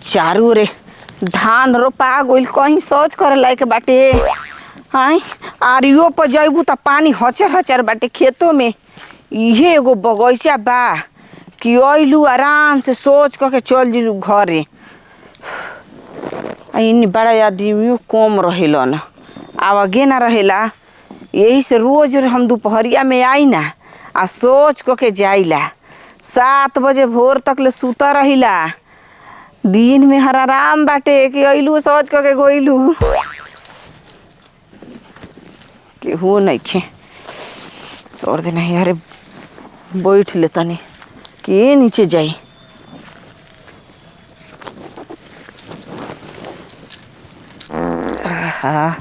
चारू रे धान रोपा गइल कहीं सोच करे लायक बाटे। हाय आरियो पर जइबू त पानी हचर हचर बाटे खेतों में। इहे एगो बगीचा बा कि अइलू आराम से सोच के चल जिलू घरे। इन बड़ा आदमियों कम रहेलन, आवागे ना रहेला। यही से रोज हम दोपहरिया में आई ना आ सोच के जाइला। 7 बजे भोर तक ले सुता रहिला। दिन में हर आराम बाटे कि अइलू सोच के गइलू। केहू नइखे छोड़ दे नहीं। अरे बैठ ले तनी के नीचे जाई। हाँ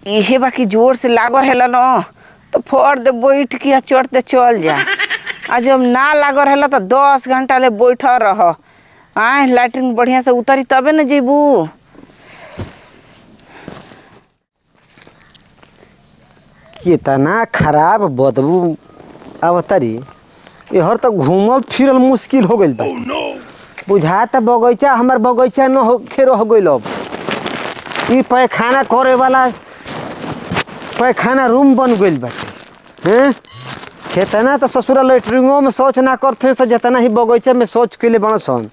इहे बाकी जोर से लागो रहेला न तो फोड़ दे बैठ के चढ़ते चल जा। आ जब ना लागो रहेला तो 10 घंटा ले बैठ रह। आए लैट्रिन बढ़िया से उतरी तबे न जेबू। कितना खराब बदबू अवतरी। हर तक घूमल फिरल मुश्किल हो गइल बा। बुझाता बगीचा हमार बगीचा न होखे रह गइल। अब ई पैखाना करे वाला पैखाना रूम बन गइल बाटे। हैं केतना तो ससुरा लैट्रिंगों में शौच ना करते तो जितना ही बगीचा में शौच के लिए बनसन।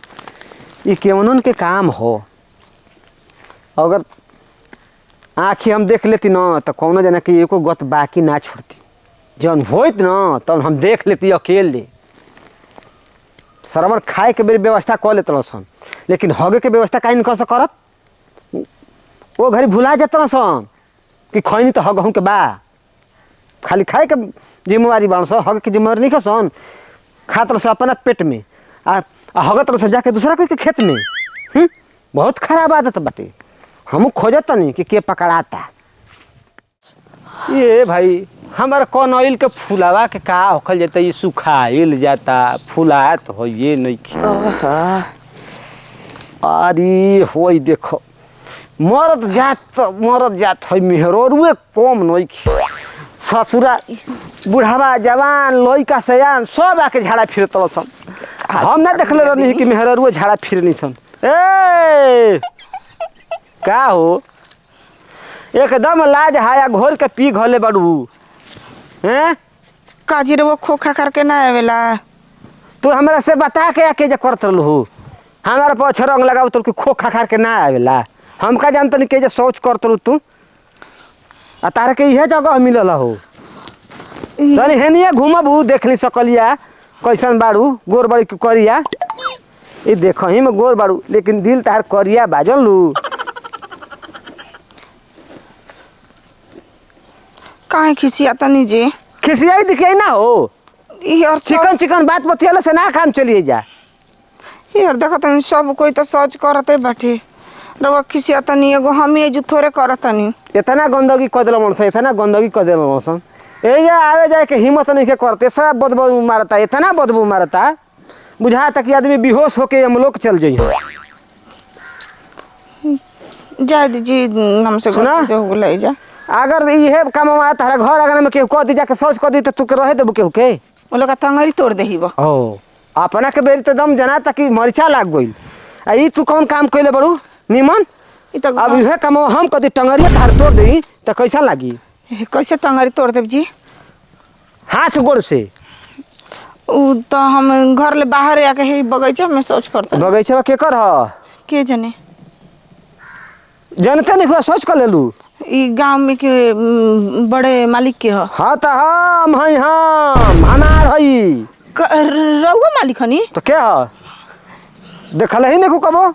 ई केवनन के काम हो। अगर आँखी हम देख लेती न तो कौनो जना कि एको गत बाकी ना छोड़ती। जौन होइत न तब हम देख लेती अकेले। सरमन खाए के बेरी व्यवस्था कर लेत सन, लेकिन हगे के व्यवस्था काहे न कर सकरत। वो घरी भुला जात सन कि खैनी तो हगहूँ के बा। खाली खाए के जिम्मेवारी बान सन, हगे के जिम्मेवारी नहीं सन। खात रह अपना पेट में आ हगत रह जाके दूसरा कोई के खेत में। बहुत खराब आदत बाटे। हमू खोजत नहीं कि के पकड़ाता। ये भाई हमारा कौन ऑयल के फुलावा के का होखल जाता। ये सुखाइल जाता फुलात हो ये नहीं। अरे हो देखो मरद जात है मेहरोरुए कम नहीं। ससुरा बुढ़ावा जवान लइका सयान सब आके झाड़ा फिर सन। हम ना देखले रहनी कि मेहरोरुए झाड़ा फिरनी सन। ए का हो एकदम लाज हाया घोर के पी घले बड़ू। हैं काजी रे वो खोखा करके ना आवेला। तू हमरा से बता के आके जे करत रहलू। हमारा पाछ रंग लगाव तो खोखा खार के ना आवेला। हम का जानत नहीं के जे सोच करत रहू तू। आ तारे के इहे जगह मिलल हो। तनी हेनिया घूमबू देख ली सकलिया कैसन बाड़ू। गोर बड़ी करिया ई देखही में गोर बाड़ू लेकिन दिल तार करिया बाजन लू। काहे खिसियाता नहीं जे। खिसियाई दिखे ना हो। यार चिकन चिकन बात बतियाला से ना काम चलिए जा। यार देखा तनी सब कोई तो सोच करते बैठे। रवा खिसियाता नहीं एगो हम ये जो थोड़े करता नहीं। इतना गंदगी कर दिल मनसा इतना गंदगी कर दिल मनसन। ए आवे जाए के हिम्मत नहीं के करते सब बदबू मारता। इतना बदबू मारता बुझाता कि आदमी बेहोश होके हम लोग चल जाइए। जा दीजिए हमसे गलती से हो गई जा। अगर ये काम तारा घर अगर में केहू कह दी जाके सोच कर दी तो तू रहे देबू केहू के। वो लोग तंगरी तोड़ देही बा। ओ अपना के बेरी तो दम जना तक मरिचा लाग गइल। आ ई तू कौन काम कइले बड़ू निमन। अब इहे काम हम कदी टंगरिया तार तोड़ देई तो कैसा लागी। कैसे टंगरी तोड़ देब जी। हाथ गोड़ से। उ तो हम घर ले बाहर आके ही बगीचा में सोच करते। बगीचा के कर के जाने जनते नहीं हुआ सोच कर लेलू। ई गांव में के बड़े मालिक के ह। हाँ तो हम हई हम हमार हई। रउआ मालिक हनी तो क्या है देखल ही नहीं कबो।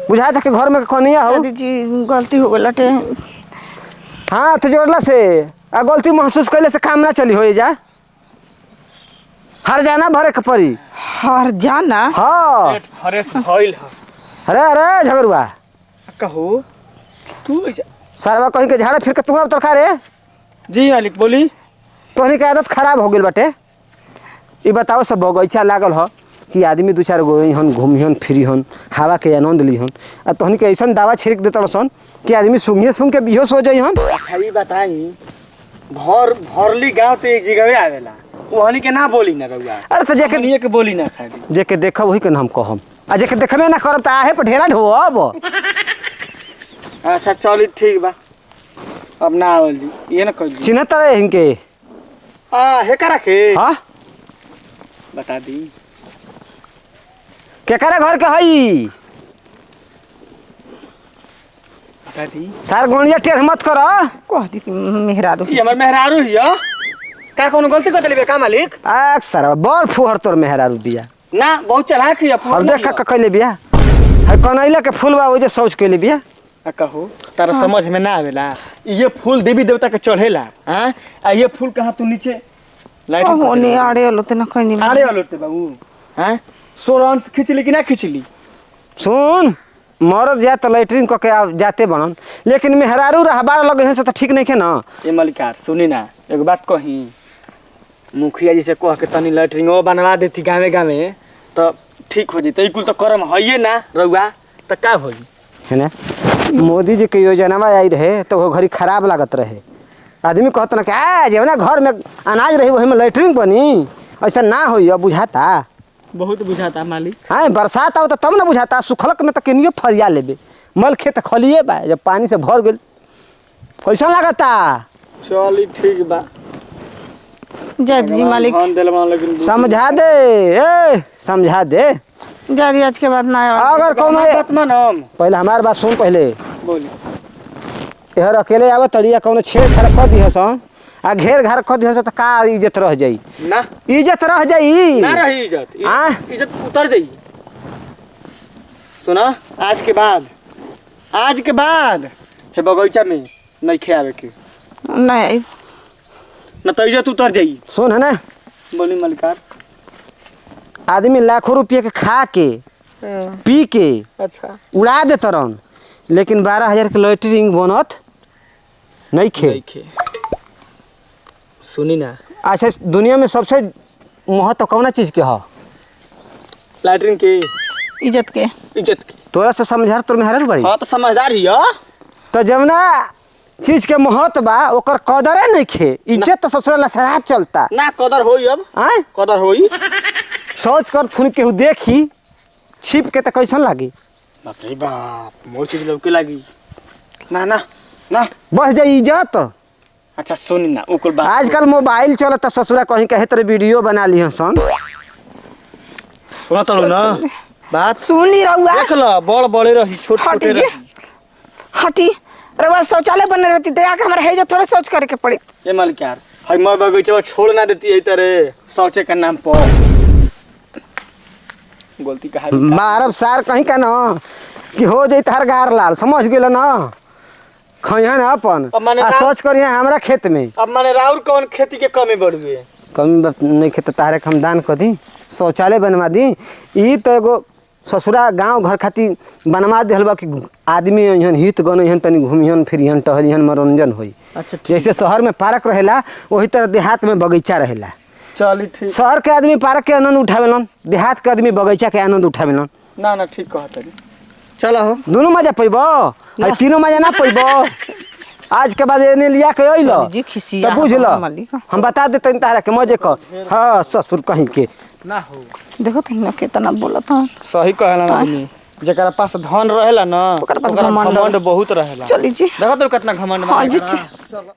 बुझा था कि घर में कनिया हो। दीदी गलती हो गई टे। हाथ जोड़ला से आ गलती महसूस कैले से काम ना चली हो जा। हर जाना भरे के पड़ी। हर जाना हाँ फ्रेश भइल ह। अरे अरे झगड़ुआ कहो तू सरवा कहीं के झाड़ा फिर के तू अब तरखा रे। जी मालिक बोली। तोहनी के आदत खराब हो गई बाटे। ये बताओ सब बगीचा लागल ह कि आदमी 2-4 गो हन घूमिहन फिरिहन हवा के आनंद लिहन। आ तोहनी के ऐसा दावा छिड़क देता सन कि आदमी सूंघ के बेहोश हो जाइहन। अच्छा ये बताई भरली गांव तो एक जगह आवेला ओहनी के ना बोली ना रउआ। अरे तो जेके हमनिए के बोली ना खाली। जेके देखब वही के ना हम कहम आ जेके देखबे ना करब त आहे पर ढेला ढोब। अच्छा चली ठीक बा। अब ना आवल जी ये ना कह जी। चिन्हत रहे इनके। हे करा के हां बता दी। केकरा घर के हई बता दी। सार गोनिया टेढ़ मत कर। कह दी कि मेहरारू ये हमर मेहरारू हिया। का कोनो गलती कर देले का मालिक? आ सारा बड़ फुहर तोर मेहरारू बिया। ना बहुत चलाक हिया। अब देख का कैले बिया है कनैला के फूल बा ओजे सोच कैले बिया। कहो तारा समझ में ना आवेला। ये फूल देवी देवता के चढ़ेला। हां आ ये फूल कहां तू नीचे लाइट होने आड़े होते ना कहीं आरे वालोते बाबू। हां सोरन से खिचली कि ना खिचली? सुन मरद जा तो लैट्रिन क के जाते बनन लेकिन मेहरारू रहबार लगे हैं से तो ठीक नहीं के ना। ए मलिकार सुनी ना एगो बात कही। मुखिया जी से कह के तनी लैट्रिनो बनवा देती गावे गावे तो ठीक हो जइते। कुल तो करम हइए ना रउआ त का होई है ना। मोदी जी के योजना आई रहे तो वो घड़ी खराब लागत रहे। आदमी कहत ना कि आ जब ना घर में अनाज रही वही में लैट्रिन बनी ऐसा ना होई। अब बुझाता बहुत बुझाता मालिक। हाँ बरसात आओ तो तब ना बुझाता। सुखलक में तो केनियो फरिया लेबे मल खेत खलिए बा जब पानी से भर गेल कैसा लागता। चली ठीक बा। जय जी मालिक धान देलवा लेकिन समझा दे ए समझा दे। जय आज के बाद ना अगर कौनो बात मानम पहले हमार बात सुन पहले बोली। यार अकेले आवे तड़िया कौनो छेड़छाड़ कर दिहस आ घेर घार कर दिहस तो का इज्जत रह जाई। ना इज्जत रह जाई ना रही इज्जत। हाँ? इज्जत उतर जाई। सुना आज के बाद हे बगीचा में नहीं खेआवे के नहीं ना तो इज्जत उतर जाई। सुन है ना बोली मलिकार। आदमी लाखों रुपये के खा के पी के अच्छा उड़ा दे तरन लेकिन 12,000 के लैट्रिन बनत नहीं खे। देखे सुनी ना अच्छा दुनिया में सबसे महत्व कौन चीज के ह? लैट्रिन के इज्जत के इज्जत के। तोरा से समझार तोर मेहरर बड़ी हाँ तो समझदार ही है। तो जब ना चीज के महत्व बा ओकर कदरे नहीं खे इज्जत तो ससुराल लसरात चलता ना कदर होई। अब आय कदर होई। सोच कर थुन केहू देखी छिप के तो कैसन लागी। बाप रे बाप बहुत चीज लौके लागी। ना ना ना बढ़ जाई इज्जत। अच्छा सुनी ना ओकर बात। आजकल मोबाइल चलता ससुरा कहीं कहे तेरे वीडियो बना ली सन। सुना तो ना बात सुनी रहुआ देख ल बड़ बड़े रही छोट छोटे हटी जी रही। हटी रहुआ शौचालय बने रहती तो आके हमारे है जो थोड़ा सोच करके पड़ी। ये मलिकार हई मैं बगीचा छोड़ ना देती है तरह शौचे के नाम पर। गलती कहा मारब सार कहीं का ना कि हो जाई तार गार लाल समझ गेल ना खइहन अपन अब माने आ ना- सोच करिए हमरा खेत में अब माने राउर कौन खेती के कमी बढ़ुए। कमी नहीं खेत तारे हम दान कर दी शौचालय बनवा दी। ई तो एगो ससुरा गांव घर खातिर बनवा दिहल बा कि आदमी यहाँ हित गन यहाँ तनी घूमिहन फिरिहन टहलिहन मनोरंजन होई। अच्छा ठीक जैसे शहर में पार्क रहेला वही तरह देहात में बगीचा रहेला। चली ठीक। शहर के आदमी पार्क के आनंद उठावेलन देहात के आदमी बगीचा के आनंद उठावेलन। ना ना ठीक कहत रही। चलो हो दोनों मजा पैबो आ तीनों मजा ना पैबो। आज के बाद एने लिया के अइलो जी खिसिया तो बुझ लो हमार मालिक। हम बता देते तारा के मजे कर। हाँ ससुर कहीं के ना हो देखो तो ना कितना बोलत हूँ। सही कहला ना आदमी जेकरा पास धन रहेला ना ओकरा पास ओकरा घमंड घमंड बहुत रहेला। चली जी देखो तो कितना घमंड हाँ जी, चलो